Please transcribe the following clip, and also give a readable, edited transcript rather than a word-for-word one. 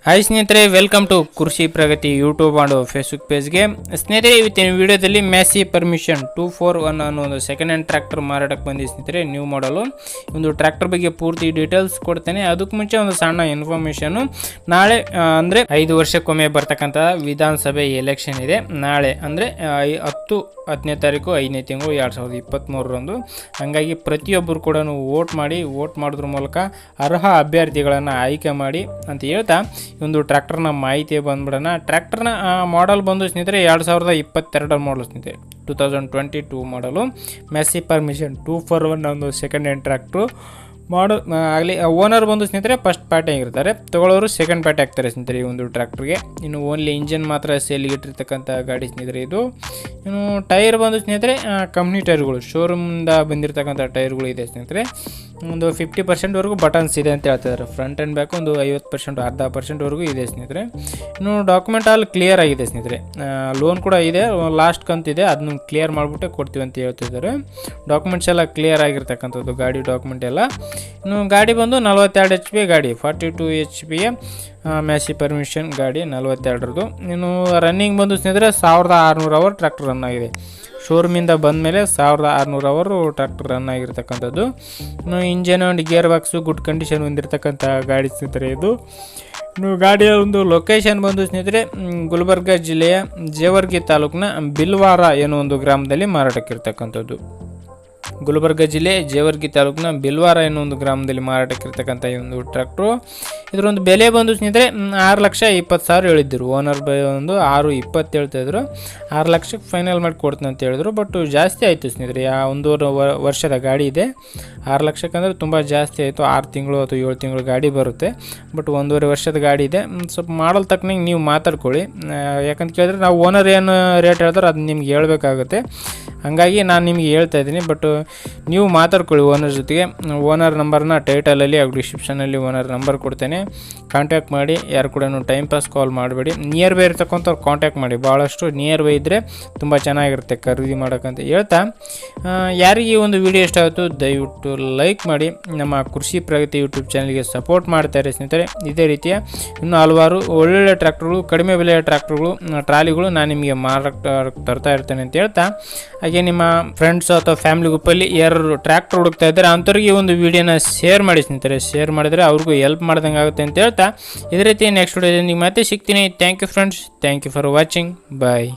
Hi ಸ್ನೇಹಿತರೆ, welcome to ಕೃಷಿ ಪ್ರಗತಿ YouTube and Facebook ಪೇಜ್ಗೆ. ಸ್ನೇಹಿತರೆ, ಇವತ್ತಿನ ವಿಡಿಯೋದಲ್ಲಿ ಮ್ಯಾಸಿ ಪರ್ಮಿಷನ್ 241 ಅನ್ನೋ ಒಂದು ಸೆಕೆಂಡ್ ಹ್ಯಾಂಡ್ ಟ್ರ್ಯಾಕ್ಟರ್ ಮಾರಾಟಕ್ಕೆ ಬಂದಿದೆ ಸ್ನೇಹಿತರೆ. ನ್ಯೂ ಮಾಡಲು ಒಂದು ಟ್ರ್ಯಾಕ್ಟರ್ ಬಗ್ಗೆ ಪೂರ್ತಿ ಡೀಟೇಲ್ಸ್ ಕೊಡ್ತೇನೆ. ಅದಕ್ಕೆ ಮುಂಚೆ ಒಂದು ಸಣ್ಣ ಇನ್ಫಾರ್ಮೇಷನು. ನಾಳೆ ಅಂದರೆ 5 ವರ್ಷಕ್ಕೊಮ್ಮೆ ಬರ್ತಕ್ಕಂಥ ವಿಧಾನಸಭೆ ಎಲೆಕ್ಷನ್ ಇದೆ. ನಾಳೆ ಅಂದರೆ 10ನೇ ತಾರೀಕು 5ನೇ ತಿಂಗಳು 2023ರಂದು. ಹಾಗಾಗಿ ಪ್ರತಿಯೊಬ್ಬರು ಕೂಡ ವೋಟ್ ಮಾಡೋದ್ರ ಮೂಲಕ ಅರ್ಹ ಅಭ್ಯರ್ಥಿಗಳನ್ನು ಆಯ್ಕೆ ಮಾಡಿ ಅಂತ ಹೇಳ್ತಾ ಒಂದು ಟ್ರ್ಯಾಕ್ಟರ್ನ ಮಾಹಿತಿ ಬಂದ್ಬಿಡೋಣ. ಟ್ರ್ಯಾಕ್ಟರ್ನ ಮಾಡಲ್ ಬಂದು ಸ್ನೇಹಿತರೆ 2022 ಮಾಡಲ್ ಸ್ನೇಹಿತರೆ, 2022 ಮಾಡಲು ಮ್ಯಾಸಿ ಪರ್ಮಿಷನ್ 241 ಒಂದು ಸೆಕೆಂಡ್ ಹ್ಯಾಂಡ್ ಟ್ರ್ಯಾಕ್ಟ್ರು ಆಗಲಿ. ಓನರ್ ಬಂದು ಸ್ನೇಹಿತರೆ ಫಸ್ಟ್ ಪಾರ್ಟಿ ಆಗಿರ್ತಾರೆ, ತಗೊಳ್ಳೋರು ಸೆಕೆಂಡ್ ಪಾರ್ಟಿ ಆಗ್ತಾರೆ ಸ್ನೇಹಿತರೆ ಈ ಒಂದು ಟ್ರ್ಯಾಕ್ಟರ್ಗೆ. ಇನ್ನು ಓನ್ಲಿ ಇಂಜಿನ್ ಮಾತ್ರ ಸೇಲ್ಗೆ ಇಟ್ಟಿರ್ತಕ್ಕಂಥ ಗಾಡಿ ಸ್ನೇಹಿತರೆ ಇದು. ಇನ್ನು ಟೈರ್ ಬಂದು ಸ್ನೇಹಿತರೆ ಕಂಪ್ನಿ ಟೈರ್ಗಳು, ಶೋರೂಮಿಂದ ಬಂದಿರತಕ್ಕಂಥ ಟೈರ್ಗಳು ಇದೆ ಸ್ನೇಹಿತರೆ. ಒಂದು 50% ಬಟನ್ಸ್ ಇದೆ ಅಂತ ಹೇಳ್ತಿದ್ದಾರೆ. ಫ್ರಂಟ್ ಆ್ಯಂಡ್ ಬ್ಯಾಕ್ ಒಂದು 50%, 10% ಇದೆ ಸ್ನೇಹಿತರೆ. ಇನ್ನು ಡಾಕ್ಯುಮೆಂಟ್ ಆಲ್ ಕ್ಲಿಯರ್ ಆಗಿದೆ ಸ್ನೇಹಿತರೆ. ಲೋನ್ ಕೂಡ ಇದೆ, ಲಾಸ್ಟ್ ಕಂತಿದೆ, ಅದನ್ನು ಕ್ಲಿಯರ್ ಮಾಡಿಬಿಟ್ಟೆ ಕೊಡ್ತೀವಿ ಅಂತ ಹೇಳ್ತಿದ್ದಾರೆ. ಡಾಕ್ಯುಮೆಂಟ್ಸ್ ಎಲ್ಲ ಕ್ಲಿಯರ್ ಆಗಿರ್ತಕ್ಕಂಥದ್ದು ಗಾಡಿ ಡಾಕ್ಯುಮೆಂಟ್ ಎಲ್ಲ. ಇನ್ನು ಗಾಡಿ ಬಂದು 42 HP ಗಾಡಿ, 42 HP ಮ್ಯಾಸಿ ಪರ್ಮಿಷನ್ ಗಾಡಿ 42ರದು. ಇನ್ನು ರನ್ನಿಂಗ್ ಬಂದು ಸ್ನೇಹಿತರೆ 1600 ಅವರ್ ಟ್ರ್ಯಾಕ್ಟರ್ ರನ್ ಆಗಿದೆ. ಶೋರೂಮಿಂದ ಬಂದ ಮೇಲೆ 1600 ಅವರು ಟ್ರ್ಯಾಕ್ಟರ್ ರನ್ ಆಗಿರ್ತಕ್ಕಂಥದ್ದು. ಇನ್ನು engine and gear box good condition ಹೊಂದಿರತಕ್ಕಂಥ ಗಾಡಿ ಸ್ನೇಹಿತರೆ ಇದು. ಇನ್ನು ಗಾಡಿಯ ಒಂದು ಲೊಕೇಶನ್ ಬಂದು ಸ್ನೇಹಿತರೆ ಗುಲ್ಬರ್ಗ ಜಿಲ್ಲೆಯ ಜೇವರ್ಗಿ ತಾಲೂಕಿನ ಬಿಲ್ವಾರ ಏನೋ ಒಂದು ಗ್ರಾಮದಲ್ಲಿ ಮಾರಾಟಕ್ಕಿರ್ತಕ್ಕಂಥದ್ದು. ಗುಲ್ಬರ್ಗ ಜಿಲ್ಲೆ ಜೇವರ್ಗಿ ತಾಲೂಕಿನ ಬಿಲ್ವಾರ ಎನ್ನುವ ಒಂದು ಗ್ರಾಮದಲ್ಲಿ ಮಾರಾಟಕ್ಕಿರ್ತಕ್ಕಂಥ ಈ ಒಂದು ಟ್ರ್ಯಾಕ್ಟ್ರು. ಇದರೊಂದು ಬೆಲೆ ಬಂದು ಸ್ನೇಹಿತರೆ 6,20,000 ಹೇಳಿದ್ದರು. ಓನರ್ ಒಂದು 6,20,000 ಹೇಳ್ತಾಯಿದ್ರು. 6 ಲಕ್ಷಕ್ಕೆ ಫೈನಲ್ ಮಾಡಿ ಕೊಡ್ತೀನಿ ಅಂತ ಹೇಳಿದ್ರು. ಬಟ್ ಜಾಸ್ತಿ ಆಯಿತು ಸ್ನೇಹಿತರೆ, 1.5 ವರ್ಷದ ಗಾಡಿ ಇದೆ. 6 ಲಕ್ಷಕ್ಕೆ ಅಂದರೆ ತುಂಬ ಜಾಸ್ತಿ ಆಯಿತು. 6 ತಿಂಗಳು ಅಥವಾ 7 ತಿಂಗಳು ಗಾಡಿ ಬರುತ್ತೆ. ಬಟ್ 1.5 ವರ್ಷದ ಗಾಡಿ ಇದೆ. ಸ್ವಲ್ಪ ಮಾಡಲ್ ತಕ್ಕನಂಗೆ ನೀವು ಮಾತಾಡ್ಕೊಳ್ಳಿ. ಯಾಕಂತ ಕೇಳಿದ್ರೆ ನಾವು ಓನರ್ ಏನು ರೇಟ್ ಹೇಳ್ತಾರೆ ಅದು ನಿಮ್ಗೆ ಹೇಳ್ಬೇಕಾಗುತ್ತೆ. ಹಾಗಾಗಿ ನಾನು ನಿಮಗೆ ಹೇಳ್ತಾ ಇದ್ದೀನಿ. ಬಟ್ ನೀವು ಮಾತಾಡ್ಕೊಳ್ಳಿ ಓನರ್ ಜೊತೆಗೆ. ಓನರ್ ನಂಬರ್ನ ಟೈಟಲಲ್ಲಿ ಹಾಗೂ ಡಿಸ್ಕ್ರಿಪ್ಷನಲ್ಲಿ ಓನರ್ ನಂಬರ್ ಕೊಡ್ತೇನೆ, ಕಾಂಟ್ಯಾಕ್ಟ್ ಮಾಡಿ. ಯಾರು ಕೂಡ ಟೈಮ್ ಪಾಸ್ ಕಾಲ್ ಮಾಡಬೇಡಿ. ನಿಯರ್ ಬೈ ಇರ್ತಕ್ಕಂಥವ್ರು ಕಾಂಟ್ಯಾಕ್ಟ್ ಮಾಡಿ. ಭಾಳಷ್ಟು ನಿಯರ್ ಬೈ ಇದ್ದರೆ ತುಂಬ ಚೆನ್ನಾಗಿರುತ್ತೆ ಖರೀದಿ ಮಾಡೋಕ್ಕಂತ ಹೇಳ್ತಾ, ಯಾರಿಗೆ ಈ ಒಂದು ವಿಡಿಯೋ ಇಷ್ಟ ಆಯಿತು ದಯವಿಟ್ಟು ಲೈಕ್ ಮಾಡಿ. ನಮ್ಮ ಕೃಷಿ ಪ್ರಗತಿ ಯೂಟ್ಯೂಬ್ ಚಾನಲ್ಗೆ ಸಪೋರ್ಟ್ ಮಾಡ್ತಾರೆ ಸ್ನೇಹಿತರೆ. ಇದೇ ರೀತಿಯ ಇನ್ನೂ ಹಲವಾರು ಒಳ್ಳೊಳ್ಳೆ ಟ್ರ್ಯಾಕ್ಟರ್ಗಳು, ಕಡಿಮೆ ಬೆಲೆಯ ಟ್ರ್ಯಾಕ್ಟರ್ಗಳು, ಟ್ರಾಲಿಗಳು ನಾನು ನಿಮಗೆ ಮಾರಾಟಕ್ಕೆ ತರ್ತಾ ಇರ್ತೇನೆ ಅಂತ ಹೇಳ್ತಾ, ಹಾಗೆ ನಿಮ್ಮ ಫ್ರೆಂಡ್ಸ್ ಅಥವಾ ಫ್ಯಾಮಿಲಿ ಗ್ರೂಪಲ್ಲಿ ಯಾರು ಟ್ರ್ಯಾಕ್ಟರ್ ಹುಡುಕ್ತಾ ಇದ್ದಾರೆ ಅಂಥವ್ರಿಗೆ ಒಂದು ವಿಡಿಯೋನ ಶೇರ್ ಮಾಡಿ ಸ್ನೇಹಿತರೆ. ಶೇರ್ ಮಾಡಿದರೆ ಅವ್ರಿಗೂ ಹೆಲ್ಪ್ ಮಾಡ್ದಂಗೆ ಆಗುತ್ತೆ ಅಂತ ಹೇಳ್ತಾ, ಇದೇ ರೀತಿ ನೆಕ್ಸ್ಟ್ ವಿಡಿಯೋದಲ್ಲಿ ಮತ್ತೆ ಸಿಗ್ತೀನಿ. Thank you friends, thank you for watching, bye.